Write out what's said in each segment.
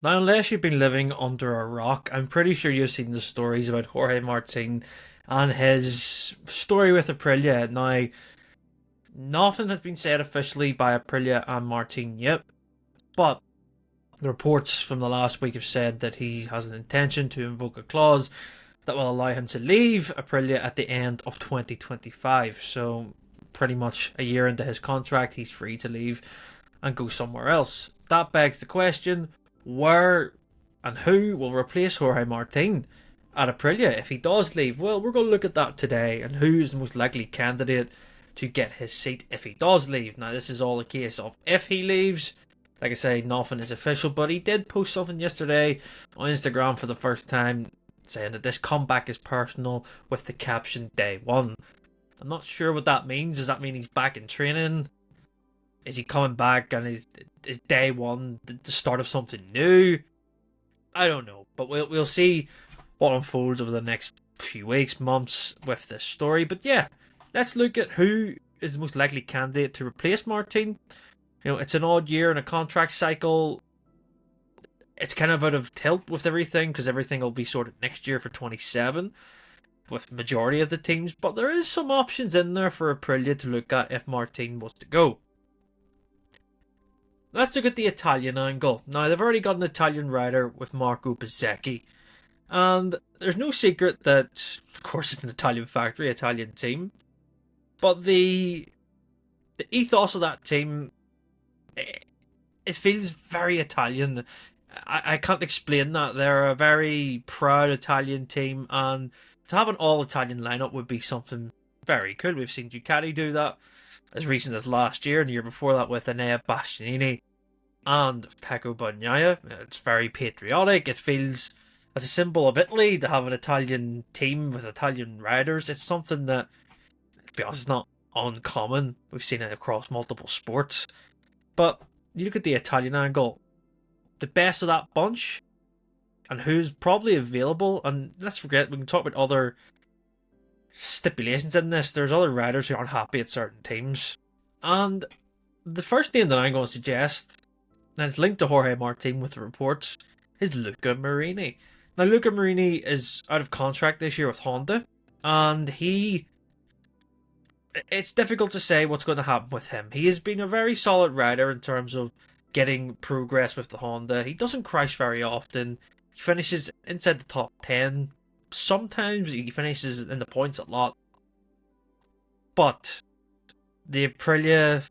Now, unless you've been living under a rock, I'm pretty sure you've seen the stories about Jorge Martin and his story with Aprilia. Now, nothing has been said officially by Aprilia and Martin yet, but the reports from the last week have said that he has an intention to invoke a clause that will allow him to leave Aprilia at the end of 2025. So, pretty much a year into his contract, he's free to leave and go somewhere else. That begs the question, where and who will replace Jorge Martin at Aprilia if he does leave? Well, we're going to look at that today and who's the most likely candidate to get his seat if he does leave. Now, this is all a case of if he leaves. Like I say, nothing is official, but he did post something yesterday on Instagram for the first time saying that this comeback is personal with the caption day one. I'm not sure what that means. Does that mean he's back in training? Is he coming back and is day one the start of something new? I don't know, but we'll see what unfolds over the next few weeks, months with this story. But yeah, let's look at who is the most likely candidate to replace Martin. You know, it's an odd year in a contract cycle. It's kind of out of tilt with everything because everything will be sorted next year for 27 with majority of the teams. But there is some options in there for Aprilia to look at if Martin was to go. Let's look at the Italian angle. Now, they've already got an Italian rider with Marco Bezzecchi. And there's no secret that, of course, it's an Italian factory, Italian team. But the ethos of that team, it feels very Italian. I can't explain that. They're a very proud Italian team. And to have an all-Italian lineup would be something very cool. We've seen Ducati do that as recent as last year and the year before that with Enea Bastianini and Pecco Bagnaia. It's very patriotic. It feels as a symbol of Italy to have an Italian team with Italian riders. It's something that, to be honest, is not uncommon. We've seen it across multiple sports. But you look at the Italian angle, the best of that bunch, and who's probably available. And let's forget, we can talk about other stipulations in this. There's other riders who aren't happy at certain teams. And the first name that I'm going to suggest, and it's linked to Jorge Martin with the reports, is Luca Marini. Now, Luca Marini is out of contract this year with Honda, and it's difficult to say what's going to happen with him. He has been a very solid rider in terms of getting progress with the Honda. He doesn't crash very often. He finishes inside the top 10. Sometimes he finishes in the points a lot. But the Aprilia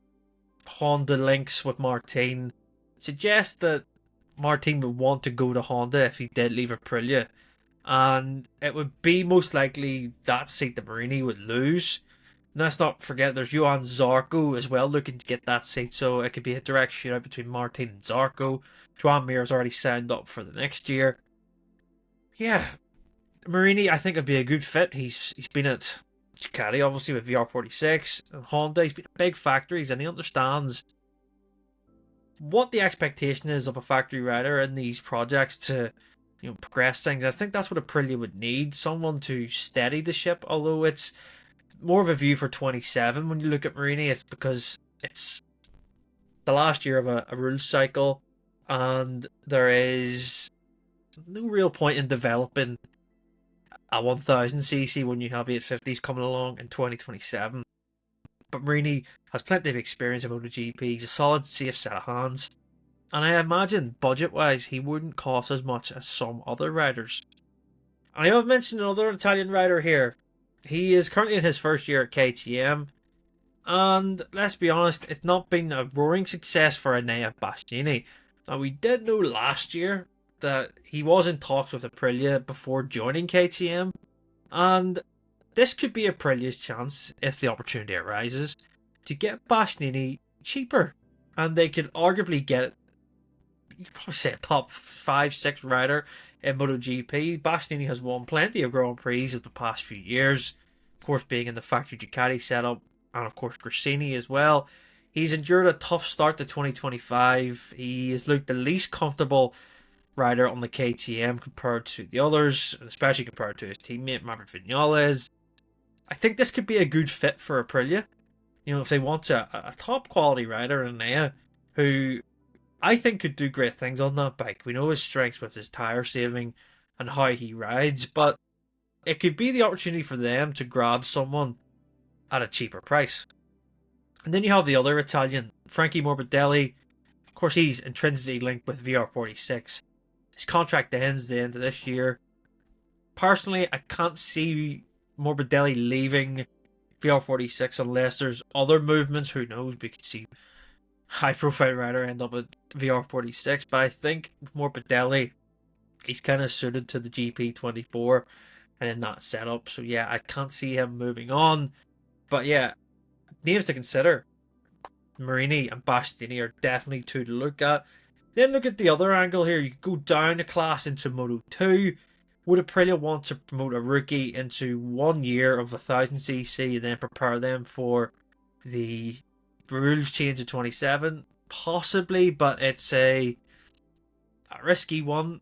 Honda links with Martin suggest that Martin would want to go to Honda if he did leave Aprilia. And it would be most likely that seat that Marini would lose. And let's not forget there's Johan Zarco as well looking to get that seat, so it could be a direct shootout between Martin and Zarco. Joan Mir's already signed up for the next year. Yeah, Marini I think would be a good fit. He's been at Ducati obviously with VR46 and Honda. He's been at big factories and he understands what the expectation is of a factory rider in these projects to progress things. I think that's what Aprilia would need, someone to steady the ship, although it's more of a view for 27 when you look at Marini. It's because it's the last year of a rules cycle and there is no real point in developing a 1000cc when you have 850s coming along in 2027. But Marini has plenty of experience in MotoGP. He's a solid, safe set of hands. And I imagine, budget-wise, he wouldn't cost as much as some other riders. And I have mentioned another Italian rider here. He is currently in his first year at KTM. And let's be honest, it's not been a roaring success for Enea Bastianini. Now, we did know last year that he was in talks with Aprilia before joining KTM. And this could be Aprilia's chance, if the opportunity arises, to get Bastianini cheaper. And they could arguably get, you could probably say, a top 5-6 rider in MotoGP. Bastianini has won plenty of Grand Prix of the past few years. Of course, being in the factory Ducati setup. And of course, Gresini as well. He's endured a tough start to 2025. He has looked the least comfortable rider on the KTM compared to the others, especially compared to his teammate Maverick Vinales. I think this could be a good fit for Aprilia. If they want a top quality rider in there who I think could do great things on that bike. We know his strengths with his tyre saving and how he rides, but it could be the opportunity for them to grab someone at a cheaper price. And then you have the other Italian, Frankie Morbidelli. Of course, he's intrinsically linked with VR46. His contract ends the end of this year. Personally, I can't see Morbidelli leaving VR46 unless there's other movements. Who knows? We could see high profile rider end up at VR46, but I think Morbidelli, he's kind of suited to the GP24 and in that setup. So yeah, I can't see him moving on. But yeah, names to consider. Marini and Bastianini are definitely two to look at. Then look at the other angle here. You go down a class into Moto 2. Would Aprilia want to promote a rookie into 1 year of 1000cc and then prepare them for the rules change to 27? Possibly, but it's a risky one.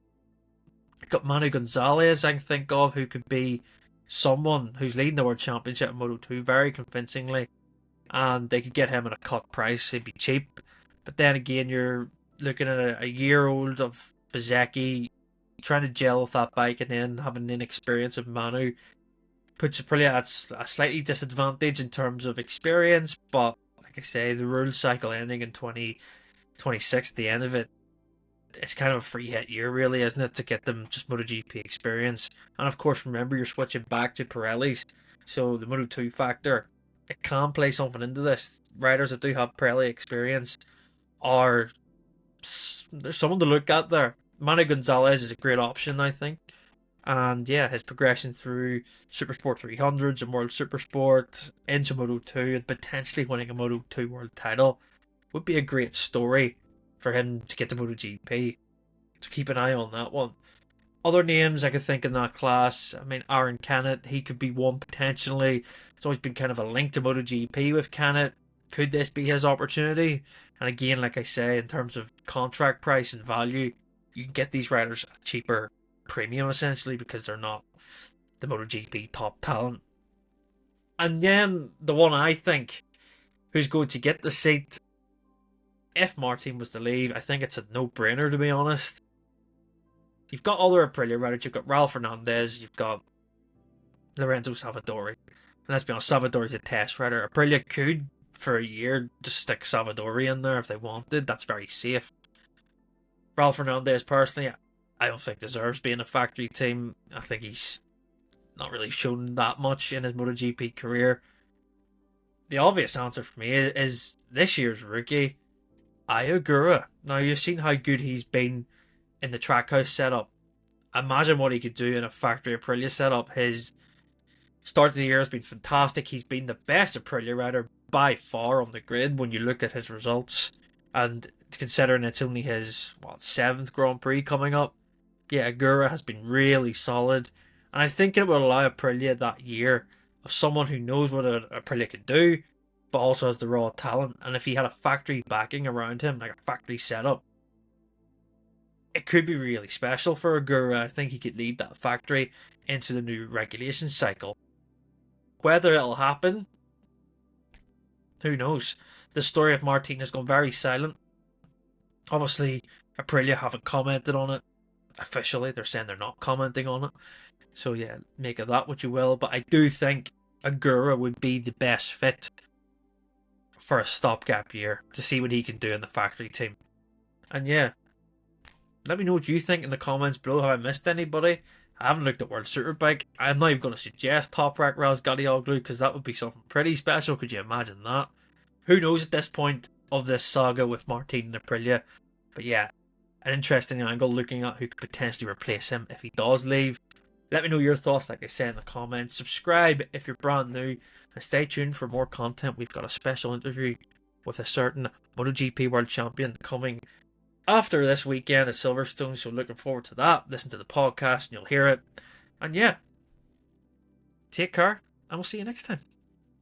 Got Manu Gonzalez, I can think of, who could be someone who's leading the World Championship in Moto 2 very convincingly. And they could get him at a cut price. He'd be cheap. But then again, you're looking at a year old of Bezzecchi trying to gel with that bike, and then having an inexperience of Manu puts Aprilia at a slightly disadvantage in terms of experience. But like I say, the rule cycle ending in 2026 at the end of it, it's kind of a free hit year, really, isn't it, to get them just MotoGP experience. And of course, remember, you're switching back to Pirellis, so the Moto 2 factor, it can play something into this. Riders that do have Pirelli experience are, there's someone to look at there. Manu Gonzalez is a great option, I think. And yeah, his progression through Supersport 300s and World Supersport into Moto 2 and potentially winning a Moto 2 World title would be a great story for him to get to MotoGP. So keep an eye on that one. Other names I could think in that class, I mean, Aaron Canet, he could be one potentially. It's always been kind of a link to MotoGP with Canet. Could this be his opportunity? And again, like I say, in terms of contract price and value, you can get these riders at a cheaper premium essentially because they're not the MotoGP top talent. And then the one I think who's going to get the seat if Martin was to leave, I think it's a no-brainer, to be honest. You've got other Aprilia riders. You've got Raul Fernandez. You've got Lorenzo Savadori. And let's be honest, Savadori's a test rider. Aprilia could, for a year, just stick Savadori in there if they wanted. That's very safe. Raul Fernandez, personally, I don't think deserves being a factory team. I think he's not really shown that much in his MotoGP career. The obvious answer for me is this year's rookie, Ayogura. Now, you've seen how good he's been in the trackhouse setup. Imagine what he could do in a factory Aprilia setup. His start of the year has been fantastic. He's been the best Aprilia rider by far on the grid when you look at his results. And considering it's only his, 7th Grand Prix coming up, yeah, Agura has been really solid. And I think it will allow Aprilia that year of someone who knows what Aprilia can do, but also has the raw talent. And if he had a factory backing around him, like a factory setup, it could be really special for Agura. I think he could lead that factory into the new regulation cycle. Whether it'll happen, who knows? The story of Martin has gone very silent. Obviously, Aprilia haven't commented on it officially. They're saying they're not commenting on it. So yeah, make of that what you will. But I do think Agura would be the best fit for a stopgap year to see what he can do in the factory team. And yeah, let me know what you think in the comments below. Have I missed anybody? I haven't looked at World Superbike. I'm not even going to suggest Toprak Razgatlioglu because that would be something pretty special. Could you imagine that? Who knows at this point of this saga with Martin and Aprilia. But yeah, an interesting angle looking at who could potentially replace him if he does leave. Let me know your thoughts, like I said, in the comments. Subscribe if you're brand new. And stay tuned for more content. We've got a special interview with a certain MotoGP World Champion coming after this weekend at Silverstone. So looking forward to that. Listen to the podcast and you'll hear it. And yeah, take care. And we'll see you next time.